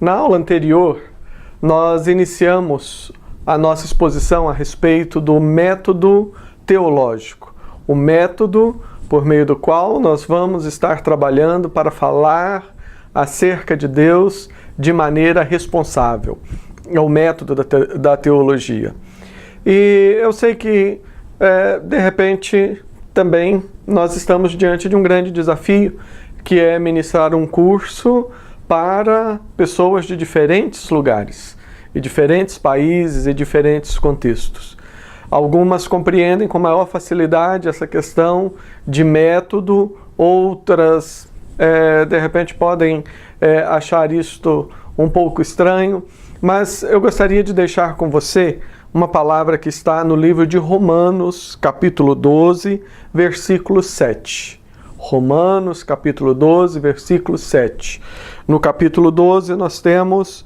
Na aula anterior, nós iniciamos a nossa exposição a respeito do método teológico, o método por meio do qual nós vamos estar trabalhando para falar acerca de Deus de maneira responsável. É o método da teologia. E eu sei que, de repente, também nós estamos diante de um grande desafio, que é ministrar um curso para pessoas de diferentes lugares, e diferentes países e diferentes contextos. Algumas compreendem com maior facilidade essa questão de método, outras, de repente, podem achar isto um pouco estranho, mas eu gostaria de deixar com você uma palavra que está no livro de Romanos, capítulo 12, versículo 7. Romanos, capítulo 12, versículo 7. No capítulo 12, nós temos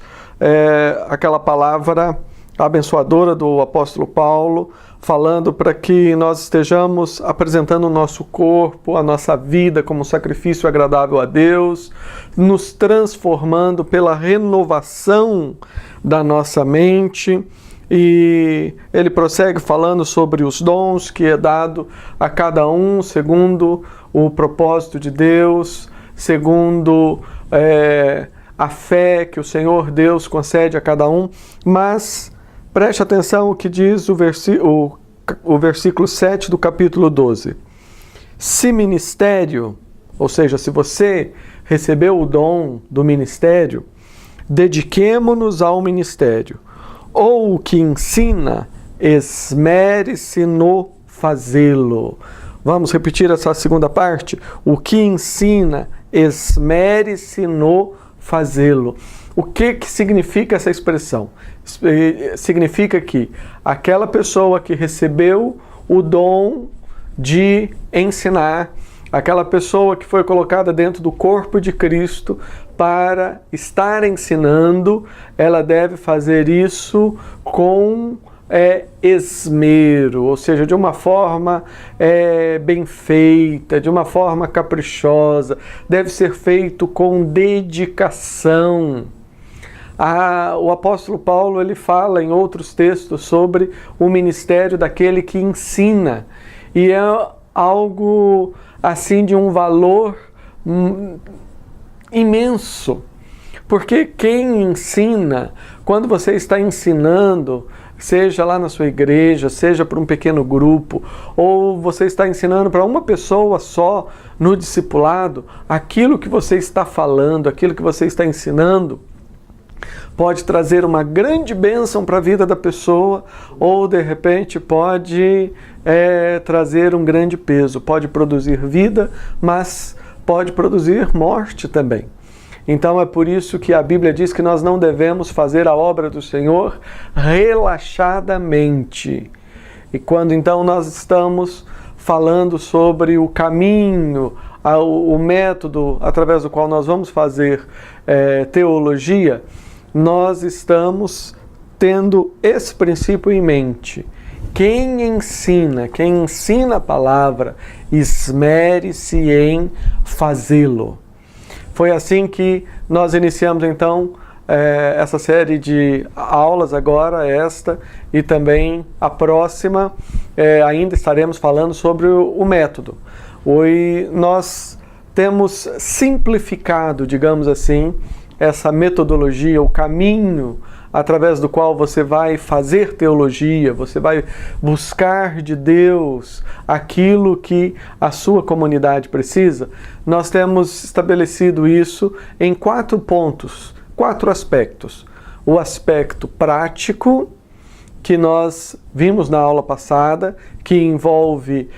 aquela palavra abençoadora do apóstolo Paulo, falando para que nós estejamos apresentando o nosso corpo, a nossa vida como sacrifício agradável a Deus, nos transformando pela renovação da nossa mente. E ele prossegue falando sobre os dons que é dado a cada um segundo o propósito de Deus, segundo a fé que o Senhor Deus concede a cada um. Mas preste atenção o que diz o versículo 7 do capítulo 12. Se ministério, ou seja, se você recebeu o dom do ministério, dediquemo-nos ao ministério. Ou o que ensina, esmere-se no fazê-lo. Vamos repetir essa segunda parte? O que ensina, esmere-se no fazê-lo. O que significa essa expressão? Significa que aquela pessoa que recebeu o dom de ensinar, aquela pessoa que foi colocada dentro do corpo de Cristo para estar ensinando, ela deve fazer isso com esmero, ou seja, de uma forma bem feita, de uma forma caprichosa, deve ser feito com dedicação. O apóstolo Paulo ele fala em outros textos sobre o ministério daquele que ensina, e é algo assim de um valor imenso, porque quem ensina, quando você está ensinando, seja lá na sua igreja, seja para um pequeno grupo, ou você está ensinando para uma pessoa só no discipulado, aquilo que você está falando, aquilo que você está ensinando, pode trazer uma grande bênção para a vida da pessoa, ou de repente pode trazer um grande peso, pode produzir vida, mas pode produzir morte também. Então é por isso que a Bíblia diz que nós não devemos fazer a obra do Senhor relaxadamente. E quando então nós estamos falando sobre o caminho, o método através do qual nós vamos fazer teologia, nós estamos tendo esse princípio em mente. Quem ensina a palavra, esmere-se em fazê-lo. Foi assim que nós iniciamos então essa série de aulas agora, esta e também a próxima, ainda estaremos falando sobre o método. Hoje nós temos simplificado, digamos assim, essa metodologia, o caminho através do qual você vai fazer teologia, você vai buscar de Deus aquilo que a sua comunidade precisa. Nós temos estabelecido isso em 4 pontos, 4 aspectos. O aspecto prático, que nós vimos na aula passada, que envolve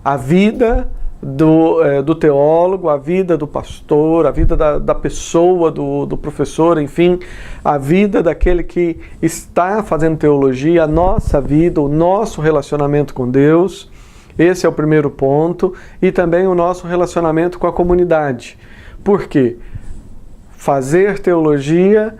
a vida do teólogo, a vida do pastor, a vida da pessoa, do professor, enfim, a vida daquele que está fazendo teologia, a nossa vida, o nosso relacionamento com Deus. Esse é o primeiro ponto. E também o nosso relacionamento com a comunidade. Por quê? Fazer teologia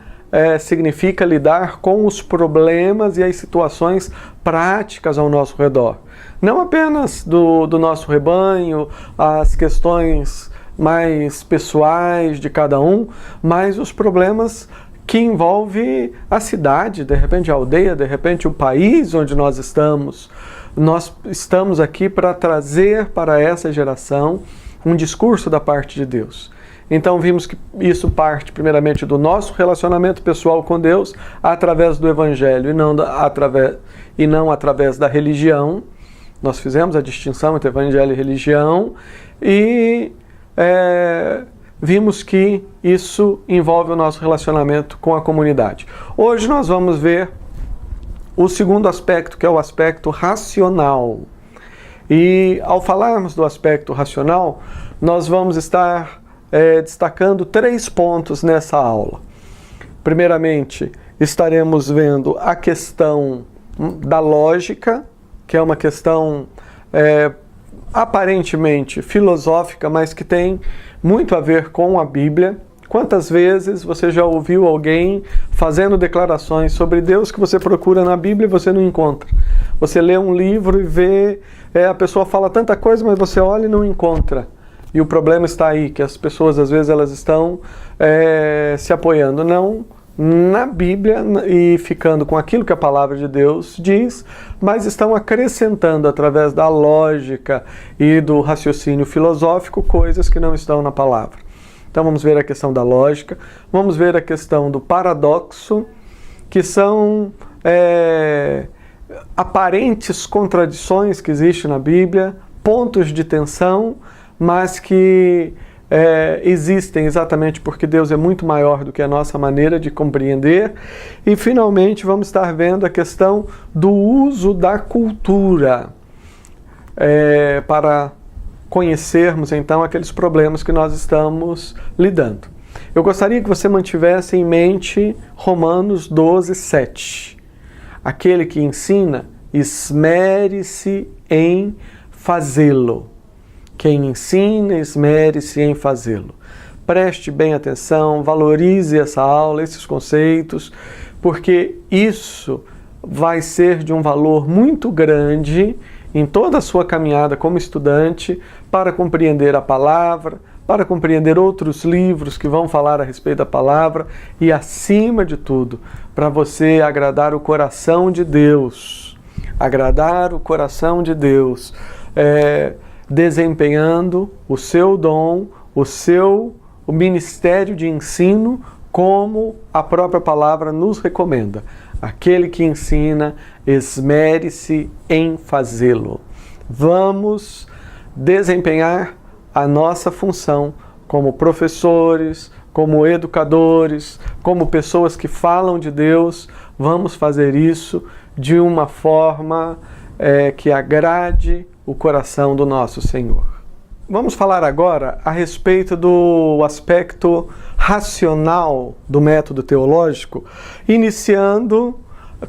significa lidar com os problemas e as situações práticas ao nosso redor. Não apenas do nosso rebanho, as questões mais pessoais de cada um, mas os problemas que envolvem a cidade, de repente a aldeia, de repente o país onde nós estamos. Nós estamos aqui para trazer para essa geração um discurso da parte de Deus. Então vimos que isso parte primeiramente do nosso relacionamento pessoal com Deus através do Evangelho e não através da religião. Nós fizemos a distinção entre Evangelho e religião e vimos que isso envolve o nosso relacionamento com a comunidade. Hoje nós vamos ver o segundo aspecto, que é o aspecto racional. E ao falarmos do aspecto racional, nós vamos estar destacando 3 pontos nessa aula. Primeiramente, estaremos vendo a questão da lógica, que é uma questão aparentemente filosófica, mas que tem muito a ver com a Bíblia. Quantas vezes você já ouviu alguém fazendo declarações sobre Deus que você procura na Bíblia e você não encontra? Você lê um livro e vê, a pessoa fala tanta coisa, mas você olha e não encontra. E o problema está aí, que as pessoas às vezes elas estão se apoiando não na Bíblia e ficando com aquilo que a palavra de Deus diz, mas estão acrescentando através da lógica e do raciocínio filosófico coisas que não estão na palavra. Então vamos ver a questão da lógica, vamos ver a questão do paradoxo, que são aparentes contradições que existem na Bíblia, pontos de tensão, mas que existem exatamente porque Deus é muito maior do que a nossa maneira de compreender. E finalmente vamos estar vendo a questão do uso da cultura para conhecermos então aqueles problemas que nós estamos lidando. Eu gostaria que você mantivesse em mente Romanos 12, 7. Aquele que ensina, esmere-se em fazê-lo. Quem ensina, esmere-se em fazê-lo. Preste bem atenção, valorize essa aula, esses conceitos, porque isso vai ser de um valor muito grande em toda a sua caminhada como estudante para compreender a palavra, para compreender outros livros que vão falar a respeito da palavra e, acima de tudo, para você agradar o coração de Deus. Agradar o coração de Deus, desempenhando o seu dom, o ministério de ensino, como a própria palavra nos recomenda. Aquele que ensina, esmere-se em fazê-lo. Vamos desempenhar a nossa função como professores, como educadores, como pessoas que falam de Deus. Vamos fazer isso de uma forma que agrade o coração do nosso Senhor. Vamos falar agora a respeito do aspecto racional do método teológico, iniciando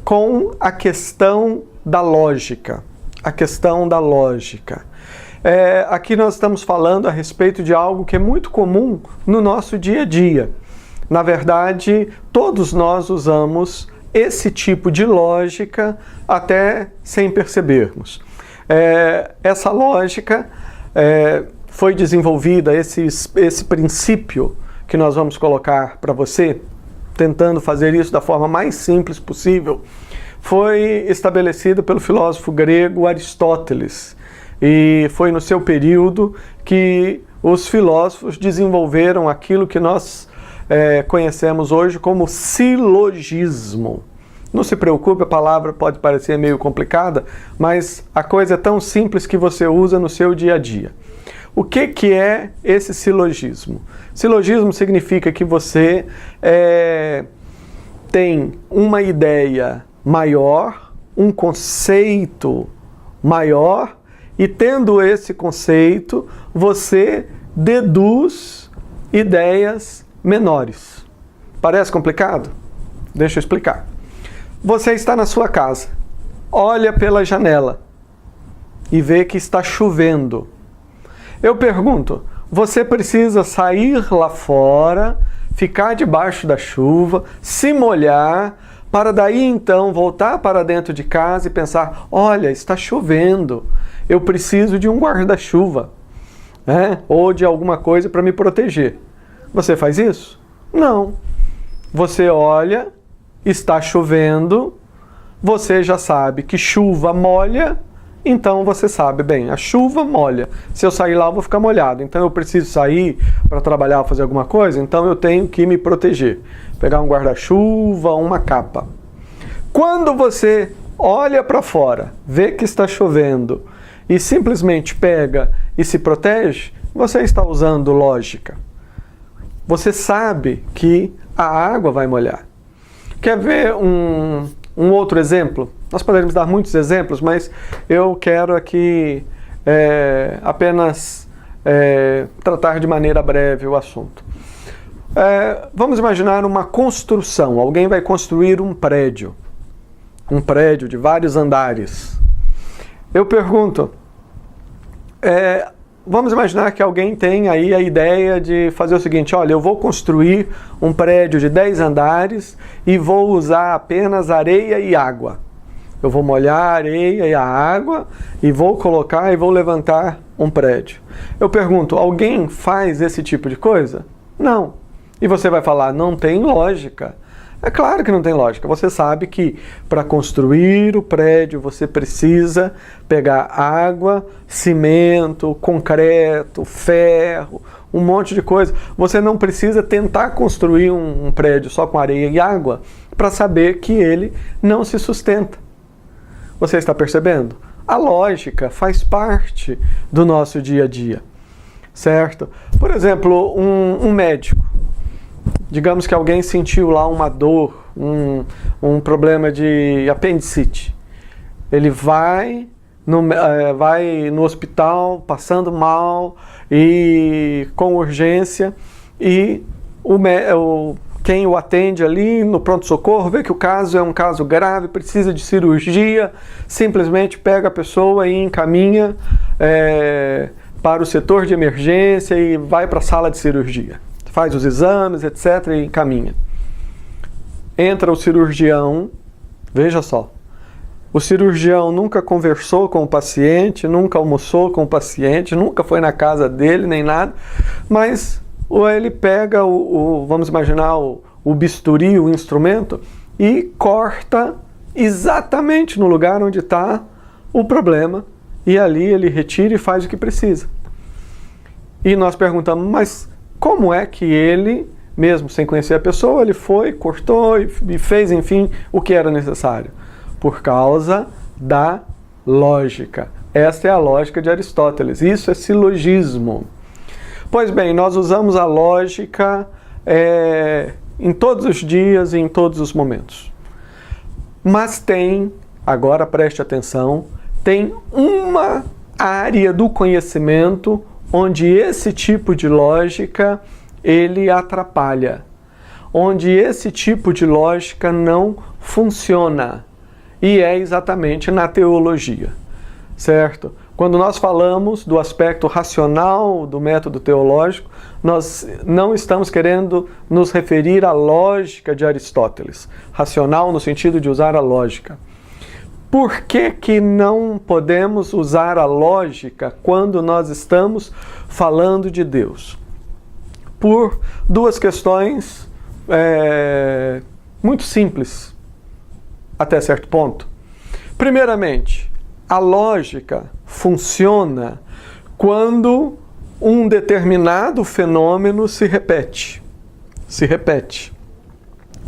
com a questão da lógica. A questão da lógica. Aqui nós estamos falando a respeito de algo que é muito comum no nosso dia a dia. Na verdade, todos nós usamos esse tipo de lógica até sem percebermos. Essa lógica foi desenvolvida, esse princípio que nós vamos colocar para você, tentando fazer isso da forma mais simples possível, foi estabelecido pelo filósofo grego Aristóteles. E foi no seu período que os filósofos desenvolveram aquilo que nós conhecemos hoje como silogismo. Não se preocupe, a palavra pode parecer meio complicada, mas a coisa é tão simples que você usa no seu dia a dia. O que é esse silogismo? Silogismo significa que você tem uma ideia maior, um conceito maior, e tendo esse conceito, você deduz ideias menores. Parece complicado? Deixa eu explicar. Você está na sua casa, olha pela janela e vê que está chovendo. Eu pergunto, você precisa sair lá fora, ficar debaixo da chuva, se molhar, para daí então voltar para dentro de casa e pensar, olha, está chovendo, eu preciso de um guarda-chuva. né? Ou de alguma coisa para me proteger. Você faz isso? Não. Você olha, está chovendo, você já sabe que chuva molha, então você sabe, bem, a chuva molha. Se eu sair lá, eu vou ficar molhado. Então eu preciso sair para trabalhar, fazer alguma coisa, então eu tenho que me proteger. Pegar um guarda-chuva, uma capa. Quando você olha para fora, vê que está chovendo e simplesmente pega e se protege, você está usando lógica. Você sabe que a água vai molhar. Quer ver um outro exemplo? Nós poderíamos dar muitos exemplos, mas eu quero aqui apenas tratar de maneira breve o assunto. Vamos imaginar uma construção. Alguém vai construir um prédio de vários andares. Eu pergunto, vamos imaginar que alguém tem aí a ideia de fazer o seguinte: olha, eu vou construir um prédio de 10 andares e vou usar apenas areia e água. Eu vou molhar a areia e a água e vou colocar e vou levantar um prédio. Eu pergunto, alguém faz esse tipo de coisa? Não. E você vai falar, não tem lógica. É claro que não tem lógica. Você sabe que para construir o prédio você precisa pegar água, cimento, concreto, ferro, um monte de coisa. Você não precisa tentar construir um prédio só com areia e água para saber que ele não se sustenta. Você está percebendo? A lógica faz parte do nosso dia a dia, certo? Por exemplo, um médico. Digamos que alguém sentiu lá uma dor, um problema de apendicite. Ele vai no hospital passando mal e com urgência, e quem o atende ali no pronto-socorro vê que o caso é um caso grave, precisa de cirurgia, simplesmente pega a pessoa e encaminha para o setor de emergência e vai para a sala de cirurgia. Faz os exames, etc. e encaminha. Entra o cirurgião, veja só, o cirurgião nunca conversou com o paciente, nunca almoçou com o paciente, nunca foi na casa dele, nem nada, mas ele pega vamos imaginar, o bisturi, o instrumento, e corta exatamente no lugar onde está o problema, e ali ele retira e faz o que precisa. E nós perguntamos, mas como é que ele, mesmo sem conhecer a pessoa, ele foi, cortou e fez, enfim, o que era necessário? Por causa da lógica. Esta é a lógica de Aristóteles. Isso é silogismo. Pois bem, nós usamos a lógica em todos os dias e em todos os momentos. Mas agora preste atenção, tem uma área do conhecimento onde esse tipo de lógica ele atrapalha, onde esse tipo de lógica não funciona, e é exatamente na teologia, certo? Quando nós falamos do aspecto racional do método teológico, nós não estamos querendo nos referir à lógica de Aristóteles, racional no sentido de usar a lógica. Por que não podemos usar a lógica quando nós estamos falando de Deus? Por duas questões muito simples, até certo ponto. Primeiramente, a lógica funciona quando um determinado fenômeno se repete.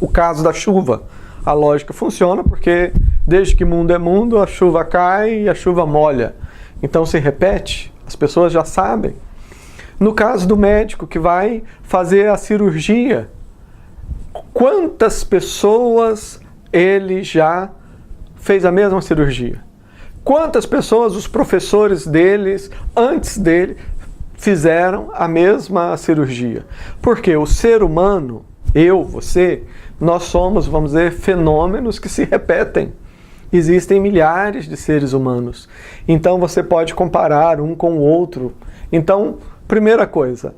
O caso da chuva. A lógica funciona porque desde que mundo é mundo, a chuva cai e a chuva molha. Então se repete, as pessoas já sabem. No caso do médico que vai fazer a cirurgia, quantas pessoas ele já fez a mesma cirurgia? Quantas pessoas os professores deles, antes dele, fizeram a mesma cirurgia? Porque o ser humano, eu, você, nós somos, vamos dizer, fenômenos que se repetem. Existem milhares de seres humanos. Então você pode comparar um com o outro. Então, primeira coisa,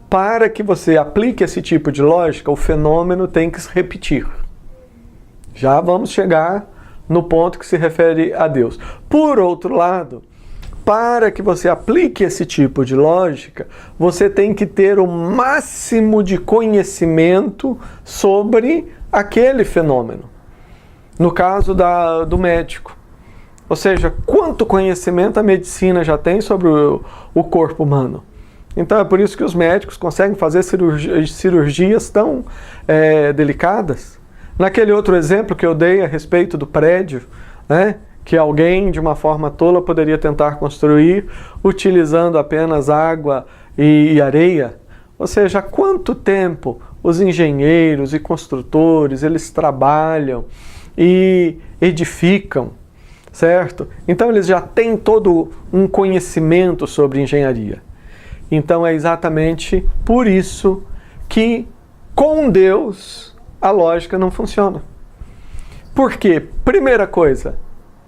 para que você aplique esse tipo de lógica, o fenômeno tem que se repetir. Já vamos chegar no ponto que se refere a Deus. Por outro lado, para que você aplique esse tipo de lógica, você tem que ter o máximo de conhecimento sobre aquele fenômeno. No caso do médico. Ou seja, quanto conhecimento a medicina já tem sobre o corpo humano. Então é por isso que os médicos conseguem fazer cirurgias tão delicadas. Naquele outro exemplo que eu dei a respeito do prédio, né, que alguém de uma forma tola poderia tentar construir utilizando apenas água e areia. Ou seja, há quanto tempo os engenheiros e construtores, eles trabalham e edificam, certo? Então eles já têm todo um conhecimento sobre engenharia. Então é exatamente por isso que com Deus a lógica não funciona. Por quê? Primeira coisa,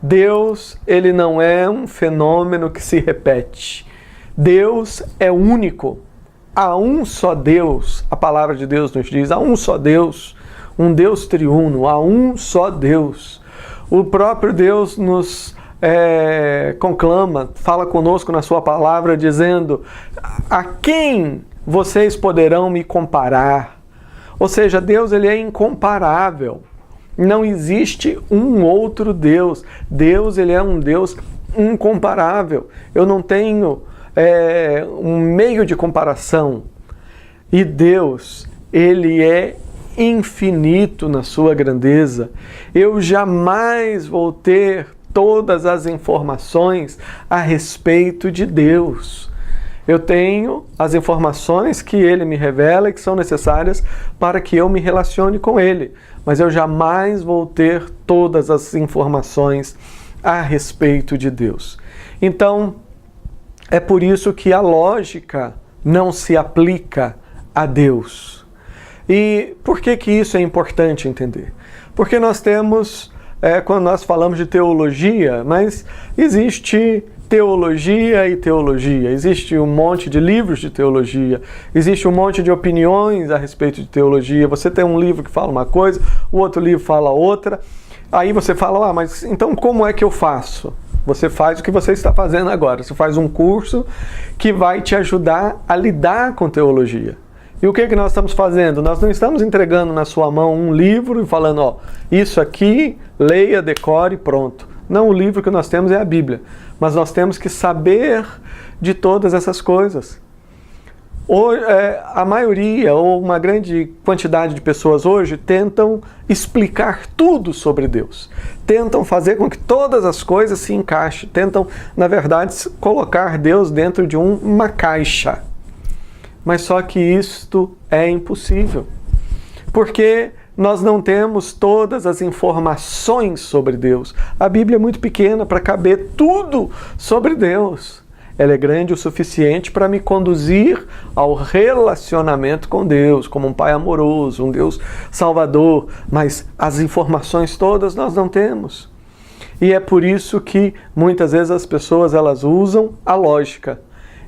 Deus, ele não é um fenômeno que se repete. Deus é único. Há um só Deus, a palavra de Deus nos diz, há um só Deus, um Deus triuno, há um só Deus. O próprio Deus nos conclama, fala conosco na sua palavra, dizendo: a quem vocês poderão me comparar? Ou seja, Deus, ele é incomparável. Não existe um outro Deus. Deus, ele é um Deus incomparável. Eu não tenho um meio de comparação. E Deus, ele é infinito na sua grandeza. Eu jamais vou ter todas as informações a respeito de Deus. Eu tenho as informações que Ele me revela e que são necessárias para que eu me relacione com Ele. Mas eu jamais vou ter todas as informações a respeito de Deus. Então, é por isso que a lógica não se aplica a Deus. E por que que isso é importante entender? Porque nós temos, quando nós falamos de teologia, mas existe teologia e teologia. Existe um monte de livros de teologia, existe um monte de opiniões a respeito de teologia. Você tem um livro que fala uma coisa, o outro livro fala outra. Aí você fala, mas então como é que eu faço? Você faz o que você está fazendo agora. Você faz um curso que vai te ajudar a lidar com teologia. E o que que nós estamos fazendo? Nós não estamos entregando na sua mão um livro e falando, isso aqui, leia, decore, pronto. Não, o livro que nós temos é a Bíblia. Mas nós temos que saber de todas essas coisas. A maioria, ou uma grande quantidade de pessoas hoje, tentam explicar tudo sobre Deus. Tentam fazer com que todas as coisas se encaixem. Tentam, na verdade, colocar Deus dentro de uma caixa. Mas só que isto é impossível. Porque nós não temos todas as informações sobre Deus. A Bíblia é muito pequena para caber tudo sobre Deus. Ela é grande o suficiente para me conduzir ao relacionamento com Deus, como um Pai amoroso, um Deus salvador, mas as informações todas nós não temos. E é por isso que muitas vezes as pessoas elas usam a lógica.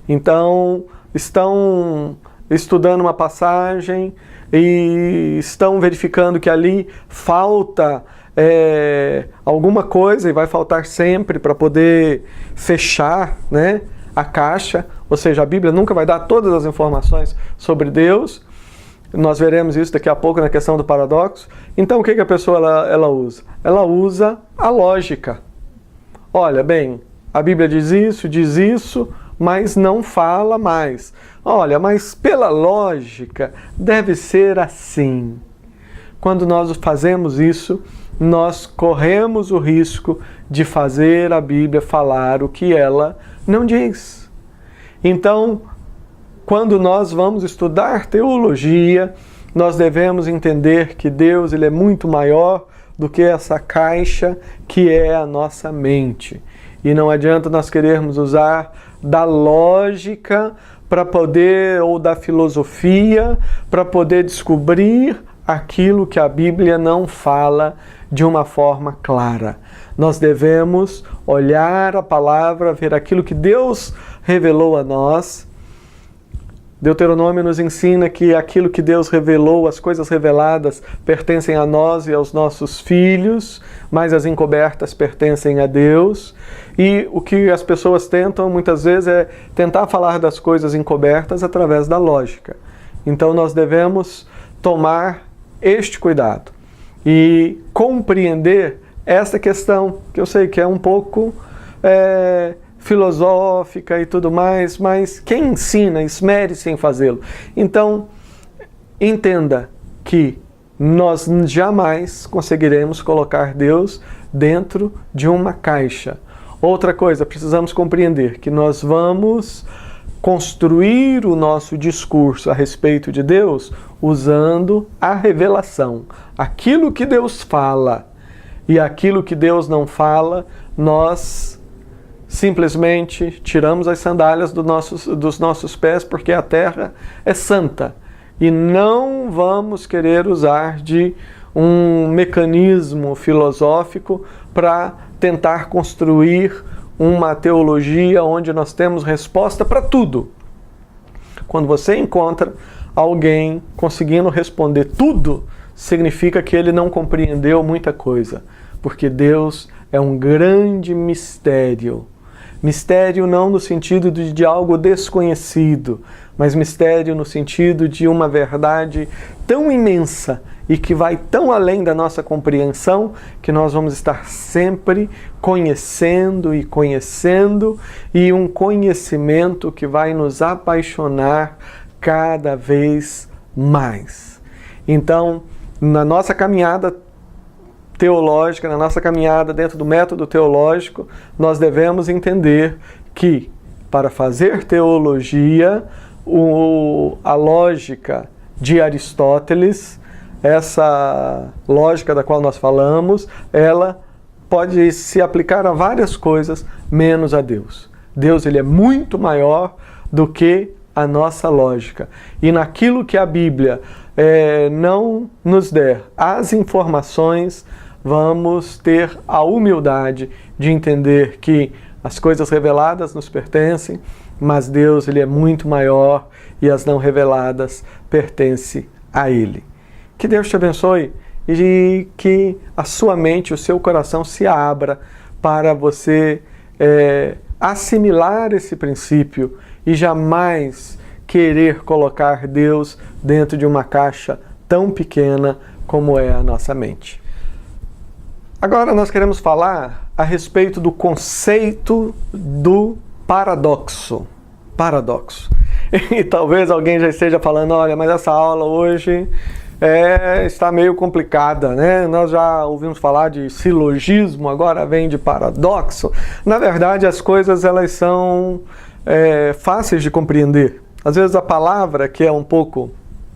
Então, estão estudando uma passagem e estão verificando que ali falta alguma coisa, e vai faltar sempre para poder fechar, né, a caixa. Ou seja, a Bíblia nunca vai dar todas as informações sobre Deus. Nós veremos isso daqui a pouco na questão do paradoxo. Então o que a pessoa ela usa? Ela usa a lógica. Olha, bem, a Bíblia diz isso, mas não fala mais. Olha, mas pela lógica deve ser assim. Quando nós fazemos isso, nós corremos o risco de fazer a Bíblia falar o que ela não diz. Então, quando nós vamos estudar teologia, nós devemos entender que Deus ele é muito maior do que essa caixa que é a nossa mente. E não adianta nós querermos usar da lógica para poder, ou da filosofia, para poder descobrir aquilo que a Bíblia não fala de uma forma clara. Nós devemos olhar a palavra, ver aquilo que Deus revelou a nós Deuteronômio nos ensina que aquilo que Deus revelou, as coisas reveladas, pertencem a nós e aos nossos filhos, mas as encobertas pertencem a Deus. E o que as pessoas tentam muitas vezes é tentar falar das coisas encobertas através da lógica. Então nós devemos tomar este cuidado e compreender essa questão, que eu sei que é um pouco filosófica e tudo mais, mas quem ensina, esmere-se em fazê-lo. Então, entenda que nós jamais conseguiremos colocar Deus dentro de uma caixa. Outra coisa, precisamos compreender que nós vamos construir o nosso discurso a respeito de Deus usando a revelação. Aquilo que Deus fala e aquilo que Deus não fala, nós simplesmente tiramos as sandálias dos nossos pés, porque a terra é santa. E não vamos querer usar de um mecanismo filosófico para tentar construir uma teologia onde nós temos resposta para tudo. Quando você encontra alguém conseguindo responder tudo, significa que ele não compreendeu muita coisa. Porque Deus é um grande mistério. Mistério não no sentido de algo desconhecido, mas mistério no sentido de uma verdade tão imensa e que vai tão além da nossa compreensão, que nós vamos estar sempre conhecendo e conhecendo, e um conhecimento que vai nos apaixonar cada vez mais. Então, na nossa caminhada teológica, na nossa caminhada dentro do método teológico, nós devemos entender que, para fazer teologia, a lógica de Aristóteles, essa lógica da qual nós falamos, ela pode se aplicar a várias coisas, menos a Deus. Deus, ele é muito maior do que a nossa lógica. E naquilo que a Bíblia não nos der as informações, vamos ter a humildade de entender que as coisas reveladas nos pertencem, mas Deus, ele é muito maior e as não reveladas pertencem a Ele. Que Deus te abençoe e que a sua mente, o seu coração se abra para você assimilar esse princípio e jamais querer colocar Deus dentro de uma caixa tão pequena como é a nossa mente. Agora nós queremos falar a respeito do conceito do paradoxo. Paradoxo. E talvez alguém já esteja falando, olha, mas essa aula hoje está meio complicada, né? Nós já ouvimos falar de silogismo, agora vem de paradoxo. Na verdade, as coisas elas são fáceis de compreender. Às vezes a palavra que é um pouco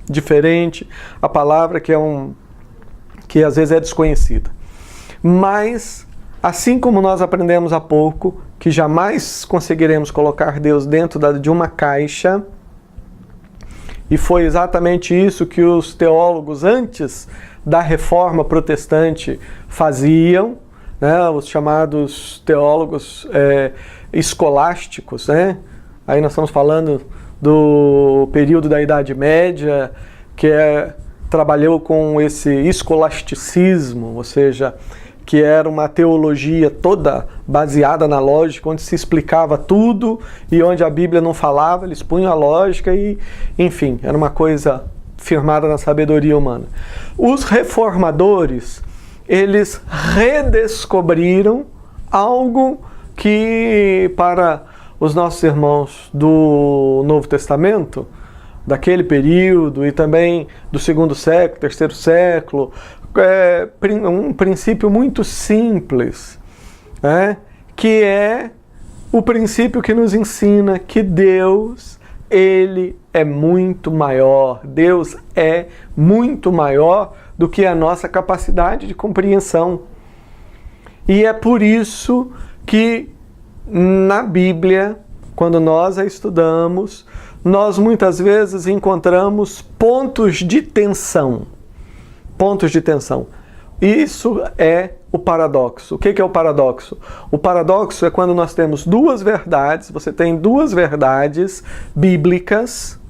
diferente, a palavra que às vezes é desconhecida. Mas, assim como nós aprendemos há pouco, que jamais conseguiremos colocar Deus dentro de uma caixa, e foi exatamente isso que os teólogos antes da Reforma Protestante faziam, né? Os chamados teólogos escolásticos, né? Aí nós estamos falando do período da Idade Média, que trabalhou com esse escolasticismo, ou seja, que era uma teologia toda baseada na lógica, onde se explicava tudo e onde a Bíblia não falava, eles punham a lógica e, enfim, era uma coisa firmada na sabedoria humana. Os reformadores, eles redescobriram algo que, para os nossos irmãos do Novo Testamento, daquele período e também do segundo século, terceiro século, um princípio muito simples, que é o princípio que nos ensina que Deus, ele é muito maior. Deus é muito maior do que a nossa capacidade de compreensão. E é por isso que na Bíblia, quando nós a estudamos, nós muitas vezes encontramos pontos de tensão. Pontos de tensão. Isso é o paradoxo. O que é o paradoxo? O paradoxo é quando nós temos duas verdades, você tem duas verdades bíblicas,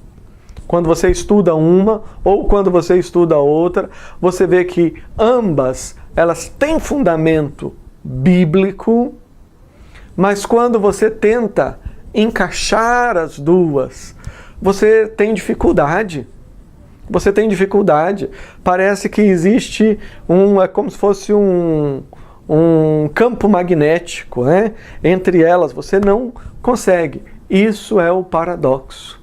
Quando você estuda uma ou quando você estuda outra, você vê que ambas elas têm fundamento bíblico, mas quando você tenta encaixar as duas, você tem dificuldade. Você tem dificuldade. Parece que existe é como se fosse um campo magnético, né? Entre elas. Você não consegue. Isso é o paradoxo.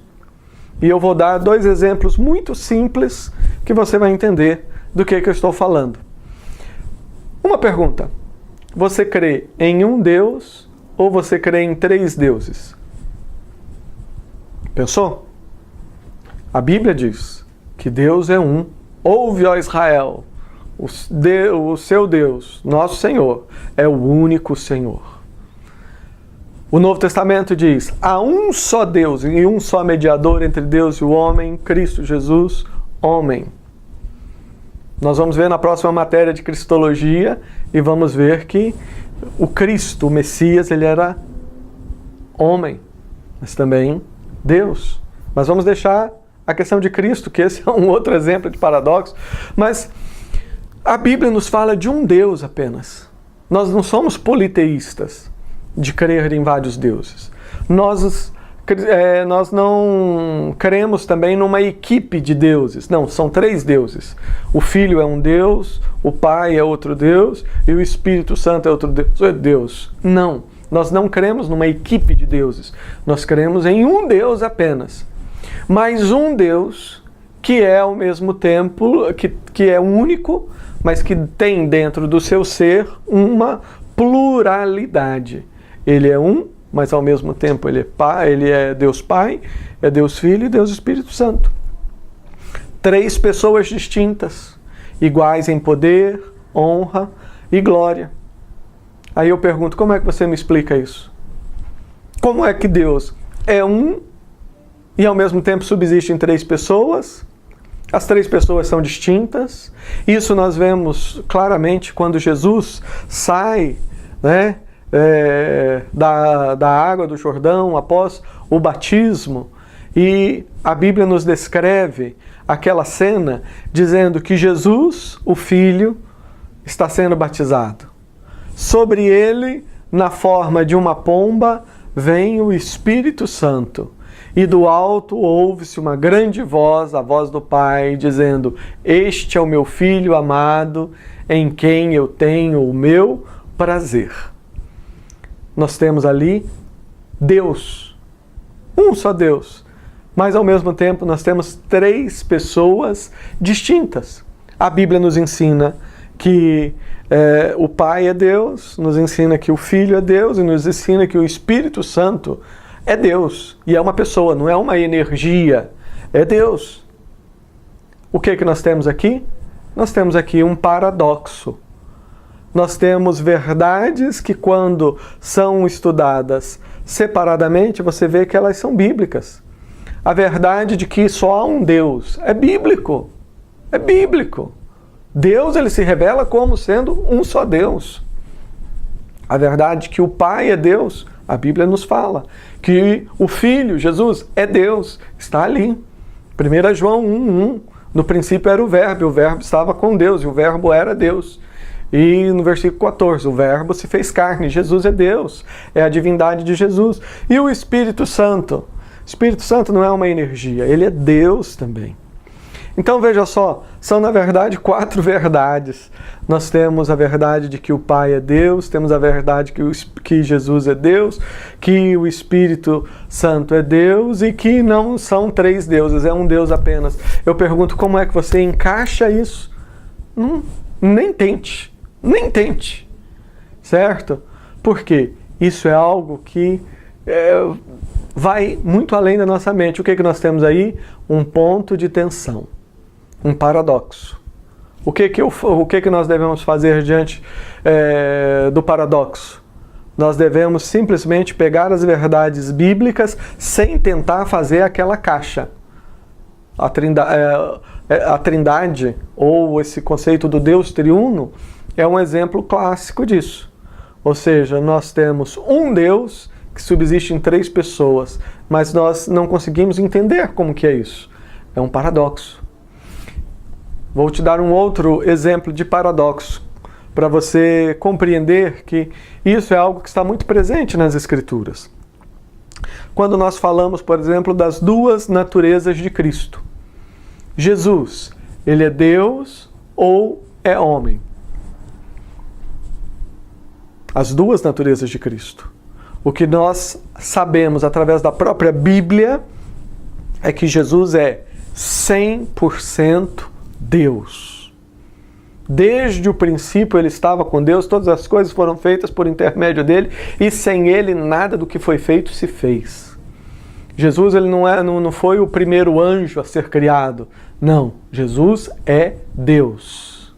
E eu vou dar 2 exemplos muito simples que você vai entender do que eu estou falando. Uma pergunta. Você crê em um Deus ou você crê em 3 deuses? Pensou? A Bíblia diz que Deus é um. Ouve, ó Israel, o seu Deus, nosso Senhor, é o único Senhor. O Novo Testamento diz, há um só Deus e um só mediador entre Deus e o homem, Cristo Jesus, homem. Nós vamos ver na próxima matéria de Cristologia e vamos ver que o Cristo, o Messias, ele era homem, mas também Deus. Mas vamos deixar a questão de Cristo, que esse é um outro exemplo de paradoxo. Mas a Bíblia nos fala de um Deus apenas. Nós não somos politeístas de crer em vários deuses. Nós não cremos também numa equipe de deuses. Não, são 3 deuses. O Filho é um Deus, o Pai é outro Deus e o Espírito Santo é outro Deus. Não, nós não cremos numa equipe de deuses. Nós cremos em um Deus apenas. Mas um Deus que é ao mesmo tempo, que é único, mas que tem dentro do seu ser uma pluralidade. Ele é um, mas ao mesmo tempo ele é Pai, ele é Deus Pai, é Deus Filho e Deus Espírito Santo. 3 pessoas distintas, iguais em poder, honra e glória. Aí eu pergunto, como é que você me explica isso? Como é que Deus é um e ao mesmo tempo subsiste em 3 pessoas? As 3 pessoas são distintas. Isso nós vemos claramente quando Jesus sai, né, da água do Jordão após o batismo, e a Bíblia nos descreve aquela cena dizendo que Jesus, o Filho, está sendo batizado. Sobre ele, na forma de uma pomba, vem o Espírito Santo, e do alto ouve-se uma grande voz, a voz do Pai, dizendo: este é o meu Filho amado, em quem eu tenho o meu prazer. Nós temos ali Deus, um só Deus, mas ao mesmo tempo nós temos 3 pessoas distintas. A Bíblia nos ensina que o Pai é Deus, nos ensina que o Filho é Deus e nos ensina que o Espírito Santo é Deus. E é uma pessoa, não é uma energia, é Deus. O que nós temos aqui? Nós temos aqui um paradoxo. Nós temos verdades que, quando são estudadas separadamente, você vê que elas são bíblicas. A verdade de que só há um Deus é bíblico. É bíblico. Deus, ele se revela como sendo um só Deus. A verdade de que o Pai é Deus, a Bíblia nos fala. Que o Filho, Jesus, é Deus, está ali. 1 João 1:1. No princípio era o Verbo estava com Deus e o Verbo era Deus. E no versículo 14, o Verbo se fez carne, Jesus é Deus, é a divindade de Jesus. E o Espírito Santo? O Espírito Santo não é uma energia, ele é Deus também. Então veja só, são na verdade 4 verdades. Nós temos a verdade de que o Pai é Deus, temos a verdade que Jesus é Deus, que o Espírito Santo é Deus e que não são 3 deuses, é um Deus apenas. Eu pergunto, como é que você encaixa isso? Nem tente. Nem tente, certo? Porque isso é algo que vai muito além da nossa mente. O que nós temos aí? Um ponto de tensão, um paradoxo. O que nós devemos fazer diante do paradoxo? Nós devemos simplesmente pegar as verdades bíblicas sem tentar fazer aquela caixa. A Trindade, ou esse conceito do Deus triuno, é um exemplo clássico disso. Ou seja, nós temos um Deus que subsiste em 3 pessoas, mas nós não conseguimos entender como que é isso. É um paradoxo. Vou te dar um outro exemplo de paradoxo, para você compreender que isso é algo que está muito presente nas Escrituras. Quando nós falamos, por exemplo, das duas naturezas de Cristo. Jesus, ele é Deus ou é homem? As duas naturezas de Cristo. O que nós sabemos através da própria Bíblia é que Jesus é 100% Deus. Desde o princípio ele estava com Deus, todas as coisas foram feitas por intermédio dele e sem ele nada do que foi feito se fez. Jesus ele não foi o primeiro anjo a ser criado. Não, Jesus é Deus.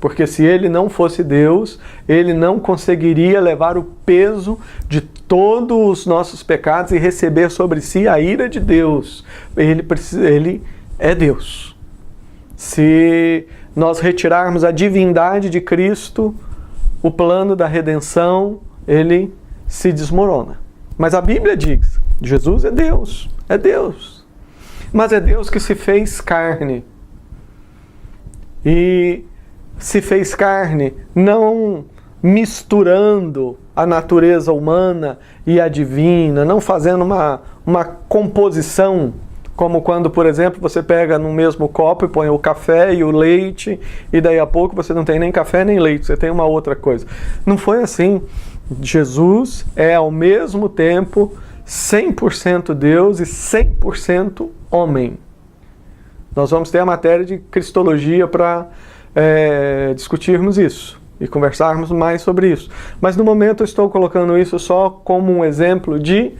Porque se ele não fosse Deus, ele não conseguiria levar o peso de todos os nossos pecados e receber sobre si a ira de Deus. Ele é Deus. Se nós retirarmos a divindade de Cristo, o plano da redenção, ele se desmorona. Mas a Bíblia diz, Jesus é Deus, é Deus. Mas é Deus que se fez carne. E se fez carne não misturando a natureza humana e a divina, não fazendo uma composição, como quando, por exemplo, você pega no mesmo copo e põe o café e o leite, e daí a pouco você não tem nem café nem leite, você tem uma outra coisa. Não foi assim. Jesus é ao mesmo tempo 100% Deus e 100% homem. Nós vamos ter a matéria de cristologia para discutirmos isso e conversarmos mais sobre isso. Mas no momento eu estou colocando isso só como um exemplo de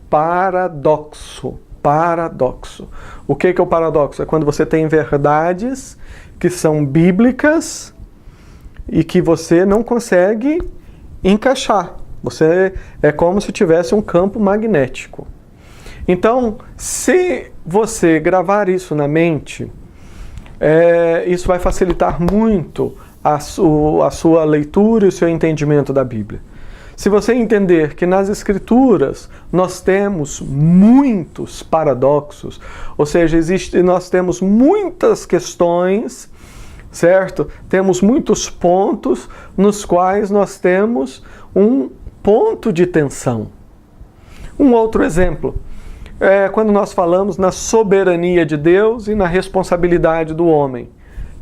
paradoxo. Paradoxo. O que é o paradoxo? É quando você tem verdades que são bíblicas e que você não consegue encaixar. É como se tivesse um campo magnético. Então, se você gravar isso na mente, isso vai facilitar muito a sua leitura e o seu entendimento da Bíblia. Se você entender que nas Escrituras nós temos muitos paradoxos, ou seja, nós temos muitas questões, certo? Temos muitos pontos nos quais nós temos um ponto de tensão. Um outro exemplo é quando nós falamos na soberania de Deus e na responsabilidade do homem.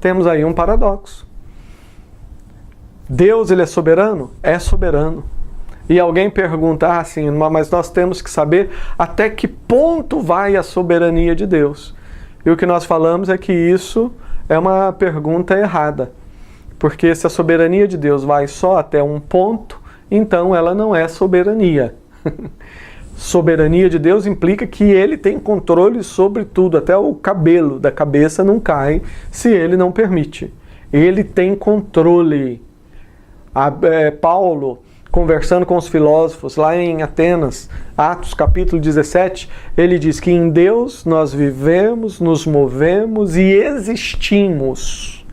Temos aí um paradoxo. Deus, ele é soberano? É soberano. E alguém pergunta assim, mas nós temos que saber até que ponto vai a soberania de Deus. E o que nós falamos é que isso é uma pergunta errada. Porque se a soberania de Deus vai só até um ponto, então ela não é soberania. Soberania de Deus implica que ele tem controle sobre tudo, até o cabelo da cabeça não cai se ele não permite. Ele tem controle. Paulo, conversando com os filósofos lá em Atenas, Atos capítulo 17, ele diz que em Deus nós vivemos, nos movemos e existimos.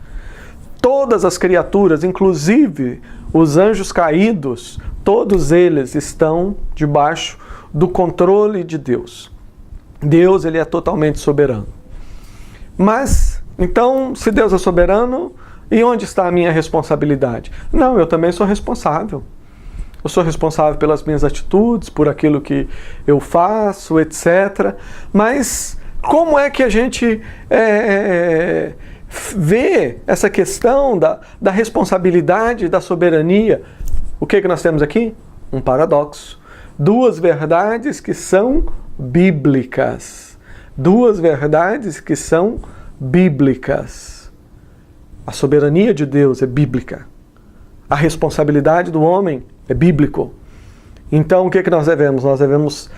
Todas as criaturas, inclusive os anjos caídos, todos eles estão debaixo do controle de Deus. Deus, ele é totalmente soberano. Mas, então, se Deus é soberano, e onde está a minha responsabilidade? Não, eu também sou responsável. Eu sou responsável pelas minhas atitudes, por aquilo que eu faço, etc. Mas como é que a gente vê essa questão da responsabilidade, da soberania? O que nós temos aqui? Um paradoxo. Duas verdades que são bíblicas. Duas verdades que são bíblicas. A soberania de Deus é bíblica. A responsabilidade do homem é bíblico. Então, o que nós devemos? Nós devemos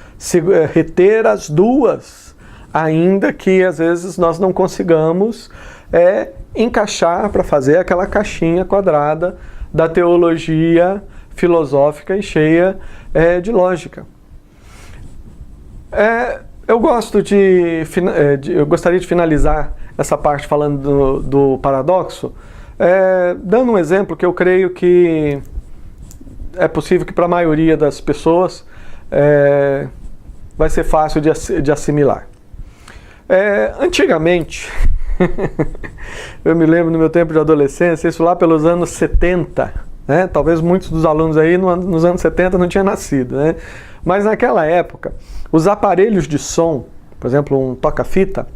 reter as duas, ainda que às vezes nós não consigamos encaixar para fazer aquela caixinha quadrada da teologia filosófica e cheia de lógica. Eu gostaria de finalizar essa parte falando do paradoxo, dando um exemplo que eu creio que é possível que para a maioria das pessoas vai ser fácil de assimilar. Antigamente, eu me lembro no meu tempo de adolescência, isso lá pelos anos 70, né? Talvez muitos dos alunos aí nos anos 70 não tinham nascido, né? Mas naquela época, os aparelhos de som, por exemplo, um toca-fita,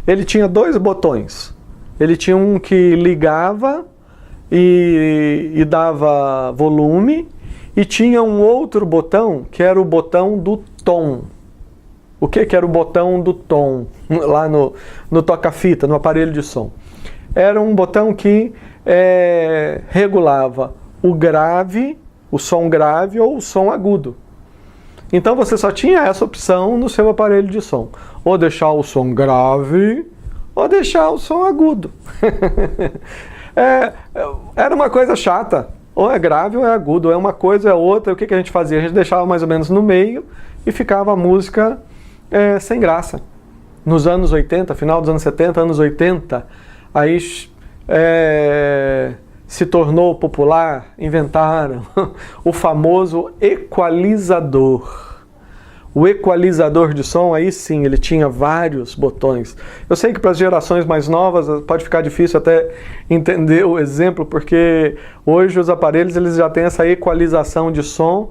ele tinha 2 botões. Ele tinha um que ligava e dava volume, e tinha um outro botão que era o botão do tom. O que era o botão do tom lá no toca-fita, no aparelho de som? Era um botão que regulava o grave, o som grave ou o som agudo. Então você só tinha essa opção no seu aparelho de som. Ou deixar o som grave, ou deixar o som agudo. Era uma coisa chata. Ou é grave ou é agudo, ou é uma coisa ou é outra. O que a gente fazia? A gente deixava mais ou menos no meio e ficava a música sem graça. Nos anos 80, final dos anos 70, anos 80, aí se tornou popular, inventaram o famoso equalizador. O equalizador de som, aí sim, ele tinha vários botões. Eu sei que para as gerações mais novas pode ficar difícil até entender o exemplo, porque hoje os aparelhos eles já têm essa equalização de som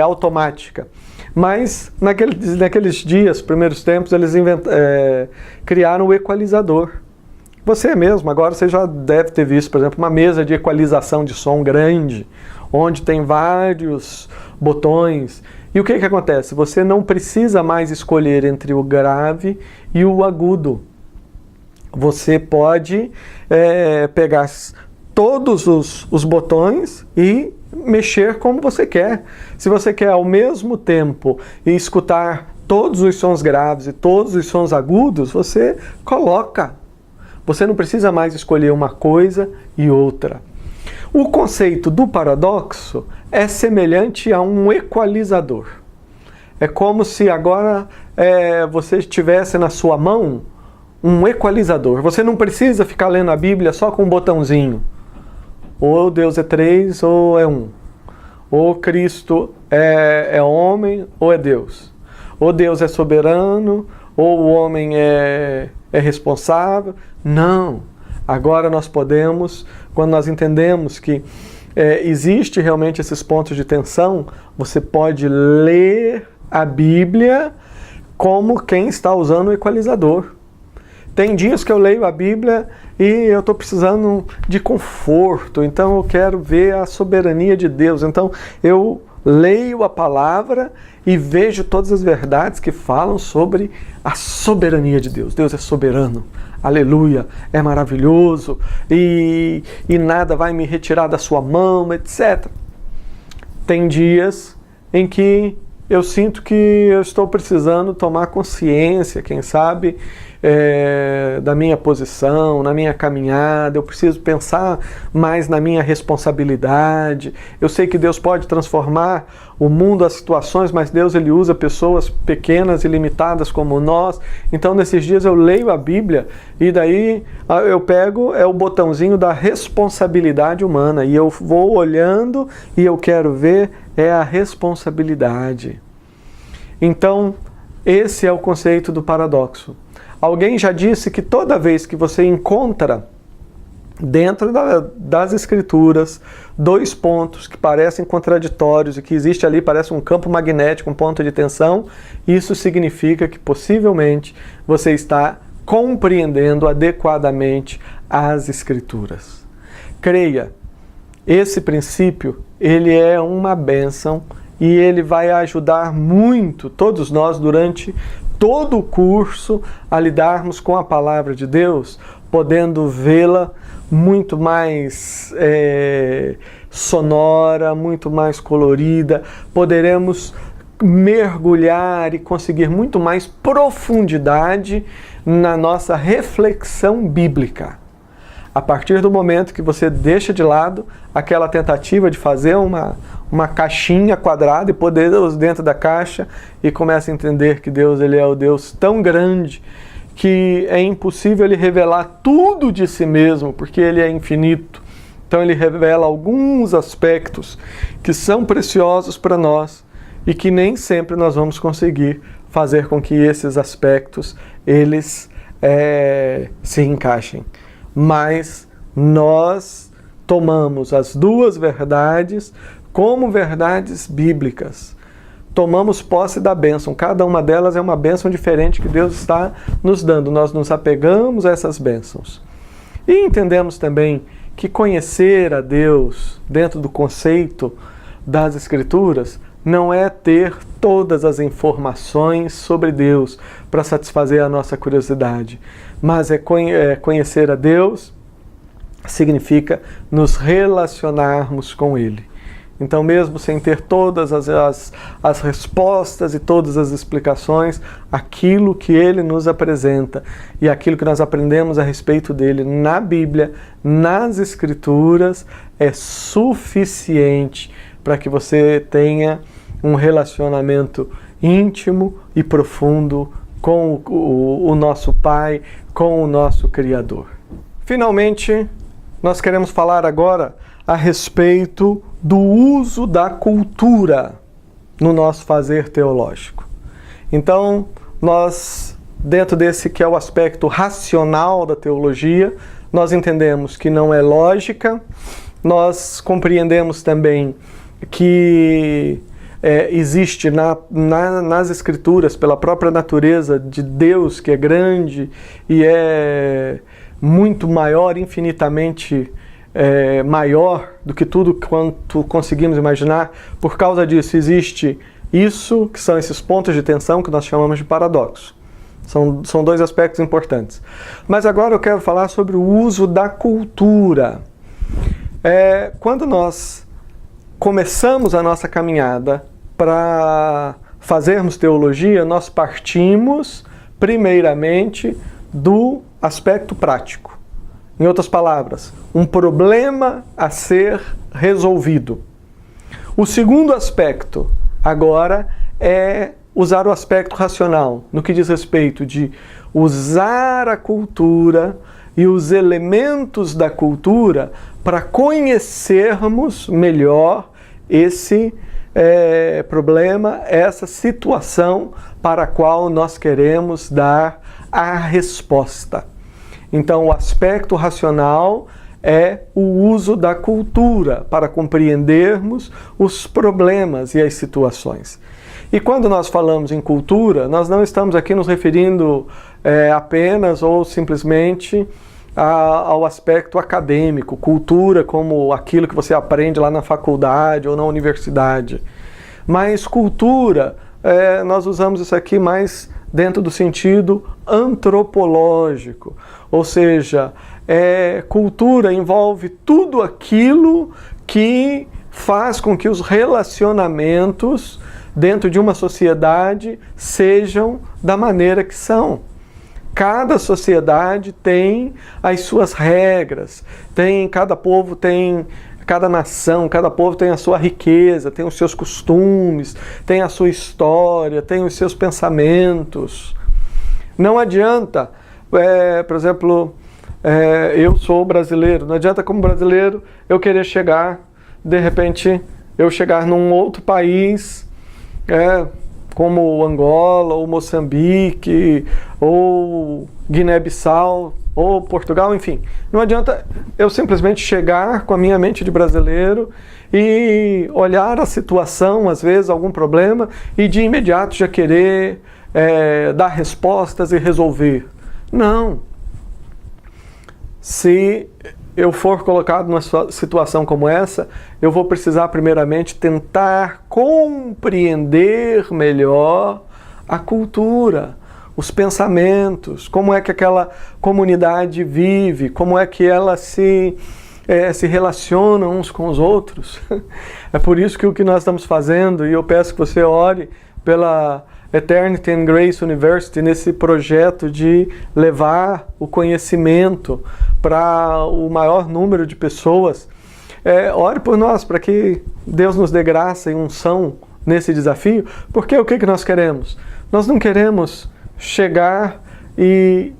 automática. Mas naqueles dias, primeiros tempos, eles criaram o equalizador. Você mesmo, agora você já deve ter visto, por exemplo, uma mesa de equalização de som grande, onde tem vários botões. E o que acontece? Você não precisa mais escolher entre o grave e o agudo. Você pode pegar todos os botões e mexer como você quer. Se você quer ao mesmo tempo escutar todos os sons graves e todos os sons agudos, você coloca. Você não precisa mais escolher uma coisa e outra. O conceito do paradoxo é semelhante a um equalizador. É como se agora você tivesse na sua mão um equalizador. Você não precisa ficar lendo a Bíblia só com um botãozinho. Ou Deus é 3 ou é 1. Ou Cristo é homem ou é Deus. Ou Deus é soberano ou o homem é responsável. Não. Agora nós podemos, quando nós entendemos que existe realmente esses pontos de tensão, você pode ler a Bíblia como quem está usando o equalizador. Tem dias que eu leio a Bíblia e eu estou precisando de conforto, então eu quero ver a soberania de Deus. Então eu leio a palavra e vejo todas as verdades que falam sobre a soberania de Deus. Deus é soberano, aleluia, é maravilhoso e nada vai me retirar da sua mão, etc. Tem dias em que eu sinto que eu estou precisando tomar consciência, quem sabe, da minha posição, na minha caminhada. Eu preciso pensar mais na minha responsabilidade. Eu sei que Deus pode transformar o mundo, as situações, mas Deus ele usa pessoas pequenas e limitadas como nós. Então nesses dias eu leio a Bíblia e daí eu pego o botãozinho da responsabilidade humana e eu vou olhando e eu quero ver a responsabilidade. Então esse é o conceito do paradoxo. Alguém já disse que toda vez que você encontra dentro das Escrituras 2 pontos que parecem contraditórios e que existe ali, parece um campo magnético, um ponto de tensão, isso significa que possivelmente você está compreendendo adequadamente as Escrituras. Creia, esse princípio ele é uma bênção e ele vai ajudar muito todos nós durante todo o curso a lidarmos com a palavra de Deus, podendo vê-la muito mais sonora, muito mais colorida. Poderemos mergulhar e conseguir muito mais profundidade na nossa reflexão bíblica. A partir do momento que você deixa de lado aquela tentativa de fazer uma caixinha quadrada e pôr Deus dentro da caixa e começa a entender que Deus ele é o Deus tão grande que é impossível ele revelar tudo de si mesmo, porque ele é infinito. Então ele revela alguns aspectos que são preciosos para nós e que nem sempre nós vamos conseguir fazer com que esses aspectos eles se encaixem. Mas nós tomamos as duas verdades como verdades bíblicas. Tomamos posse da bênção. Cada uma delas é uma bênção diferente que Deus está nos dando. Nós nos apegamos a essas bênçãos. E entendemos também que conhecer a Deus dentro do conceito das Escrituras não é ter todas as informações sobre Deus para satisfazer a nossa curiosidade, mas conhecer a Deus significa nos relacionarmos com Ele. Então, mesmo sem ter todas as respostas e todas as explicações, aquilo que Ele nos apresenta e aquilo que nós aprendemos a respeito dele na Bíblia, nas Escrituras, é suficiente para que você tenha um relacionamento íntimo e profundo com o nosso Pai, com o nosso Criador. Finalmente, nós queremos falar agora a respeito do uso da cultura no nosso fazer teológico. Então, nós, dentro desse que é o aspecto racional da teologia, nós entendemos que não é lógica, nós compreendemos também que existe nas Escrituras, pela própria natureza de Deus, que é grande e é muito maior, infinitamente maior do que tudo quanto conseguimos imaginar. Por causa disso, existe isso, que são esses pontos de tensão que nós chamamos de paradoxo. São dois aspectos importantes. Mas agora eu quero falar sobre o uso da cultura. Quando nós começamos a nossa caminhada para fazermos teologia, nós partimos, primeiramente, do aspecto prático. Em outras palavras, um problema a ser resolvido. O segundo aspecto, agora, é usar o aspecto racional, no que diz respeito de usar a cultura e os elementos da cultura para conhecermos melhor esse problema, essa situação para a qual nós queremos dar a resposta. Então, o aspecto racional é o uso da cultura para compreendermos os problemas e as situações. E quando nós falamos em cultura, nós não estamos aqui nos referindo apenas ou simplesmente ao aspecto acadêmico, cultura como aquilo que você aprende lá na faculdade ou na universidade. Mas cultura, nós usamos isso aqui mais dentro do sentido antropológico, ou seja, cultura envolve tudo aquilo que faz com que os relacionamentos dentro de uma sociedade sejam da maneira que são. Cada sociedade tem as suas regras, cada povo tem, cada nação, cada povo tem a sua riqueza, tem os seus costumes, tem a sua história, tem os seus pensamentos. Não adianta, por exemplo, eu sou brasileiro, não adianta como brasileiro eu querer chegar, de repente, eu chegar num outro país, como Angola, ou Moçambique, ou Guiné-Bissau, ou Portugal, enfim. Não adianta eu simplesmente chegar com a minha mente de brasileiro e olhar a situação, às vezes, algum problema, e de imediato já querer dar respostas e resolver. Não. Se eu for colocado numa situação como essa, eu vou precisar primeiramente tentar compreender melhor a cultura, os pensamentos, como é que aquela comunidade vive, como é que ela se relaciona uns com os outros. É por isso que o que nós estamos fazendo, e eu peço que você ore pela Eternity and Grace University, nesse projeto de levar o conhecimento para o maior número de pessoas. Ore por nós, para que Deus nos dê graça e unção nesse desafio, porque o que nós queremos? Nós não queremos chegar e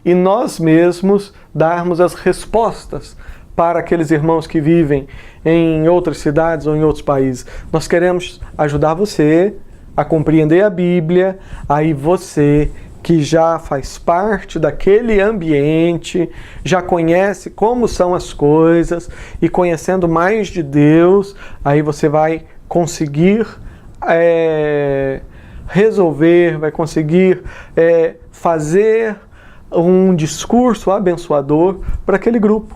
nós mesmos darmos as respostas para aqueles irmãos que vivem em outras cidades ou em outros países. Nós queremos ajudar você a compreender a Bíblia, aí você que já faz parte daquele ambiente, já conhece como são as coisas e conhecendo mais de Deus, aí você vai conseguir resolver, vai conseguir fazer um discurso abençoador para aquele grupo.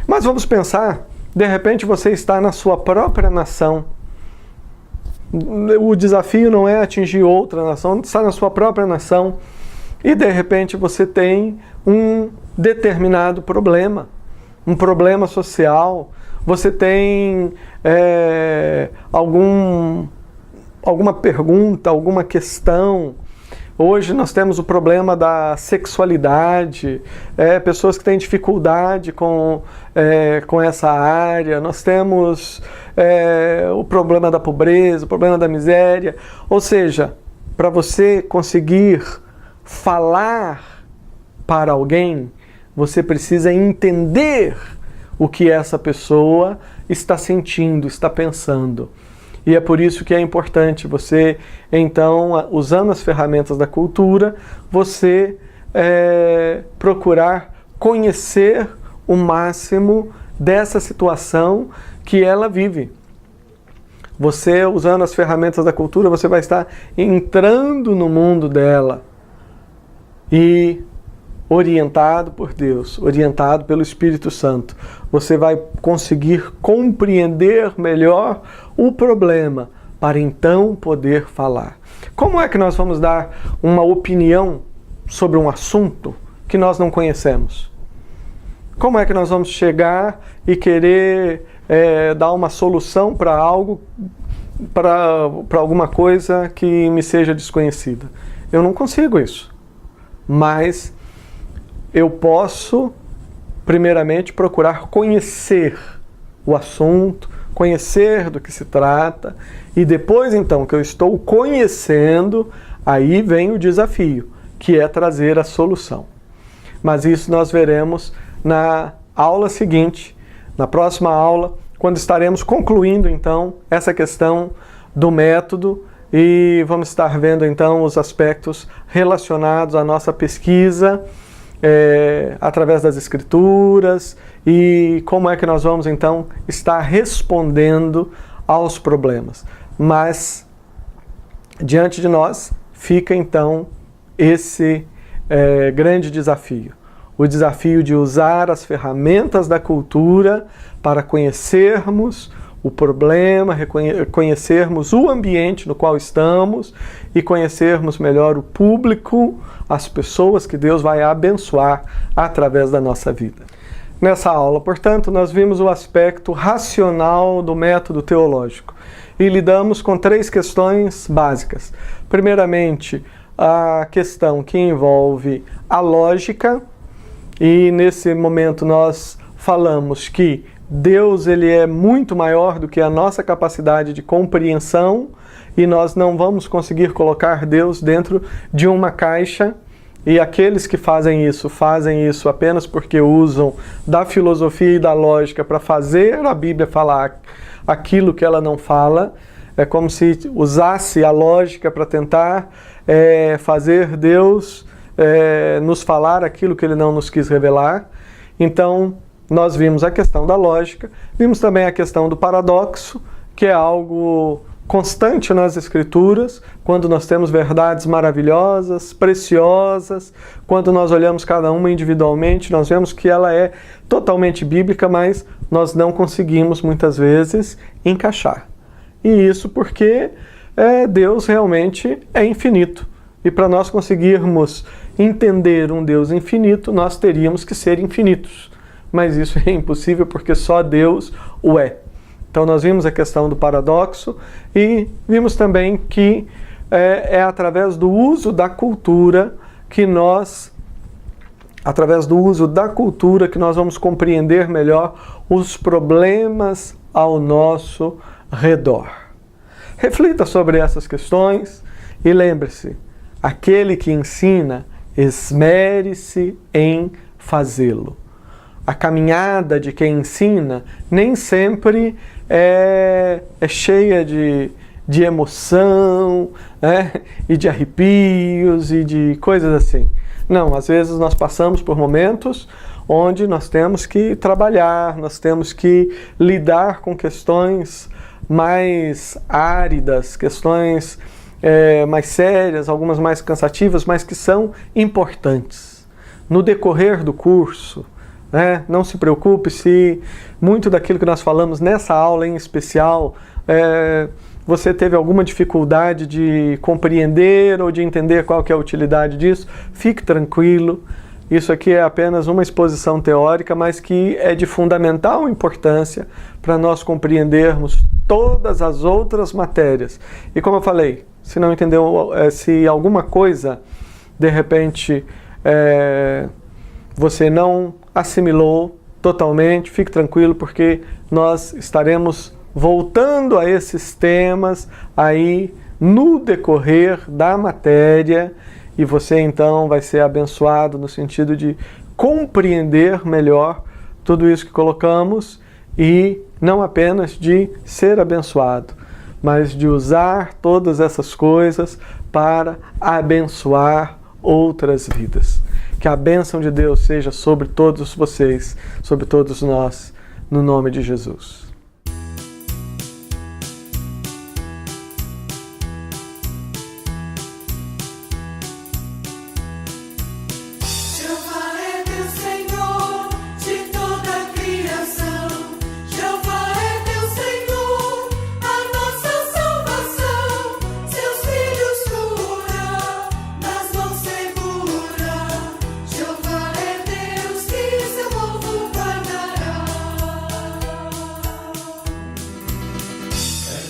Mas vamos pensar, de repente você está na sua própria nação. O desafio não é atingir outra nação, está na sua própria nação. E de repente você tem um determinado problema, um problema social, você tem alguma pergunta, alguma questão. Hoje nós temos o problema da sexualidade, pessoas que têm dificuldade com essa área, nós temos o problema da pobreza, o problema da miséria. Ou seja, para você conseguir falar para alguém, você precisa entender o que essa pessoa está sentindo, está pensando. E é por isso que é importante você, então, usando as ferramentas da cultura, você procurar conhecer o máximo dessa situação que ela vive. Você, usando as ferramentas da cultura, você vai estar entrando no mundo dela e orientado por Deus, orientado pelo Espírito Santo, você vai conseguir compreender melhor o problema para então poder falar. Como é que nós vamos dar uma opinião sobre um assunto que nós não conhecemos? Como é que nós vamos chegar e querer dar uma solução para algo, para alguma coisa que me seja desconhecida? Eu não consigo isso. Mas eu posso, primeiramente, procurar conhecer o assunto, conhecer do que se trata, e depois, então, que eu estou conhecendo, aí vem o desafio, que é trazer a solução. Mas isso nós veremos na aula seguinte, na próxima aula, quando estaremos concluindo, então, essa questão do método, e vamos estar vendo, então, os aspectos relacionados à nossa pesquisa, através das Escrituras, e como é que nós vamos, então, estar respondendo aos problemas. Mas, diante de nós, fica, então, esse grande desafio. O desafio de usar as ferramentas da cultura para conhecermos o problema, conhecermos o ambiente no qual estamos e conhecermos melhor o público, as pessoas que Deus vai abençoar através da nossa vida. Nessa aula, portanto, nós vimos o aspecto racional do método teológico e lidamos com 3 questões básicas. Primeiramente, a questão que envolve a lógica, e nesse momento nós falamos que Deus ele é muito maior do que a nossa capacidade de compreensão e nós não vamos conseguir colocar Deus dentro de uma caixa, e aqueles que fazem isso apenas porque usam da filosofia e da lógica para fazer a Bíblia falar aquilo que ela não fala. É como se usasse a lógica para tentar fazer Deus nos falar aquilo que Ele não nos quis revelar. Então, nós vimos a questão da lógica, vimos também a questão do paradoxo, que é algo constante nas Escrituras, quando nós temos verdades maravilhosas, preciosas, quando nós olhamos cada uma individualmente, nós vemos que ela é totalmente bíblica, mas nós não conseguimos muitas vezes encaixar. E isso porque Deus realmente é infinito. E para nós conseguirmos entender um Deus infinito, nós teríamos que ser infinitos. Mas isso é impossível porque só Deus o é. Então nós vimos a questão do paradoxo e vimos também que é através do uso da cultura que nós vamos compreender melhor os problemas ao nosso redor. Reflita sobre essas questões e lembre-se, aquele que ensina, esmere-se em fazê-lo. A caminhada de quem ensina nem sempre é cheia de de emoção, né? E de arrepios e de coisas assim. Não, às vezes nós passamos por momentos onde nós temos que trabalhar, nós temos que lidar com questões mais áridas, questões mais sérias, algumas mais cansativas, mas que são importantes. No decorrer do curso, né, não se preocupe se muito daquilo que nós falamos nessa aula em especial, você teve alguma dificuldade de compreender ou de entender qual que é a utilidade disso. Fique tranquilo, isso aqui é apenas uma exposição teórica, mas que é de fundamental importância para nós compreendermos todas as outras matérias. E como eu falei, se não entendeu, se alguma coisa, de repente, você não assimilou totalmente, fique tranquilo, porque nós estaremos voltando a esses temas aí no decorrer da matéria, e você então vai ser abençoado no sentido de compreender melhor tudo isso que colocamos, e não apenas de ser abençoado, mas de usar todas essas coisas para abençoar outras vidas. Que a bênção de Deus seja sobre todos vocês, sobre todos nós, no nome de Jesus.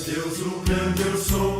Deus o grande eu sou.